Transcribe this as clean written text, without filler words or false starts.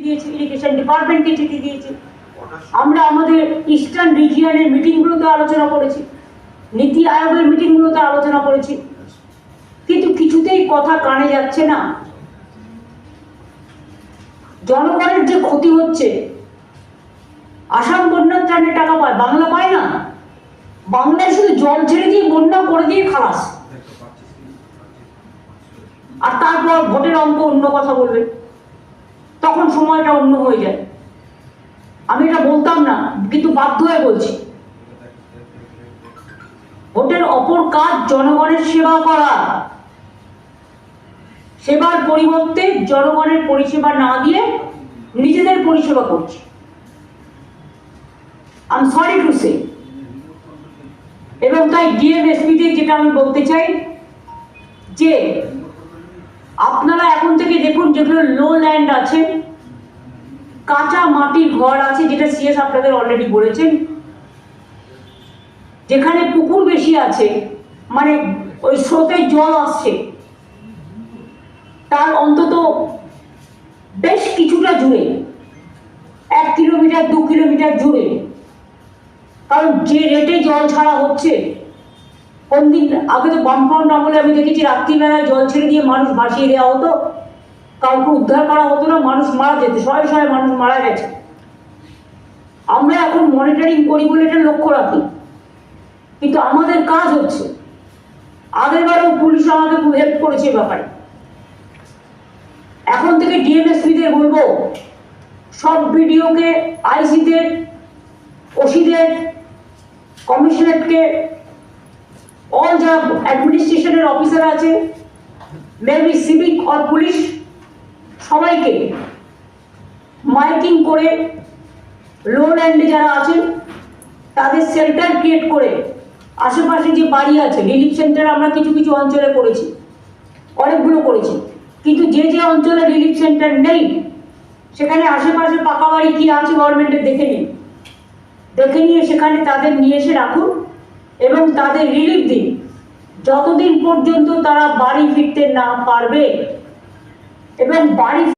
দিয়েছি, ইরিগেশন ডিপার্টমেন্টকে চিঠি দিয়েছি, আমরা আমাদের ইস্টার্ন রিজিয়নের মিটিংগুলোতে আলোচনা করেছি, নীতি আয়োগের মিটিংগুলোতে আলোচনা করেছি, কিন্তু কিছুতেই কথা কানে যাচ্ছে না। জনগণের যে ক্ষতি হচ্ছে, আসাম বন্যার ত্রাণে টাকা পায়, বাংলা পায় না। বাংলায় শুধু জল ছেড়ে দিয়ে বন্যা করে দিয়ে খালাস, আর তারপর ভোটের অঙ্ক অন্য কথা বলবে, তখন সময়টা অন্য হয়ে যায়। আমি এটা বলতাম না, কিন্তু বাধ্য হয়ে বলছি। ভোটের অপর কাজ জনগণের সেবা করা, সেবার পরিবর্তে জনগণের পরিষেবা না দিয়ে নিজেদের পরিষেবা করছে। I am sorry to say. এবং তাই ডিএমএসপিতে যেটা আমি বলতে চাই যে আপনারা এখন থেকে দেখুন, যেগুলো লো ল্যান্ড আছে, কাঁচা মাটির ঘর আছে, যেটা সিএস আপনাদের অলরেডি বলেছেন, যেখানে পুকুর বেশি আছে, মানে ওই স্রোতের জল আসছে, তার অন্তত বেশ কিছুটা জুড়ে, 1 কিলোমিটার 2 কিলোমিটার জুড়ে, কারণ যে রেটে জল ছাড়া হচ্ছে, কোন দিন আগে তো বামফ্রন্ট আমলে আমি দেখেছি রাত্রিবেলায় জল ছেড়ে দিয়ে মানুষ ভাসিয়ে দেওয়া হতো, কাউকে উদ্ধার করা হতো না, মানুষ মারা যেত, শয়ে শয়ে মানুষ মারা গেছে। আমরা এখন মনিটরিং করি বলে এটা লক্ষ্য রাখি, কিন্তু আমাদের কাজ হচ্ছে। আগেরবারেও পুলিশ আমাকে খুব হেল্প করেছে ব্যাপারে। এখন থেকে ডিএমএসপিদের বলবো, সব বিডিওকে, আইসিদের, ওসিদের, কমিশনারকে, অল যা অ্যাডমিনিস্ট্রেশনের অফিসার আছে, মেবি সিভিক অর পুলিশ, সবাইকে মাইকিং করে লো ল্যান্ডে যারা আছেন তাদের সেন্টার ক্রিয়েট করে, আশেপাশে যে বাড়ি আছে, রিলিফ সেন্টার আমরা কিছু কিছু অঞ্চলে করেছি, অনেকগুলো করেছি, কিন্তু যে যে অঞ্চলে রিলিফ সেন্টার নেই, সেখানে আশেপাশে পাকা বাড়ি কি আছে গভর্নমেন্টের দেখে নিন, দেখে নিয়ে সেখানে তাদের নিয়ে এসে রাখুন এবং তাদের রিলিফ দিন, যতদিন পর্যন্ত তারা বাড়ি ফিরতে না পারবে। এবং বাড়ি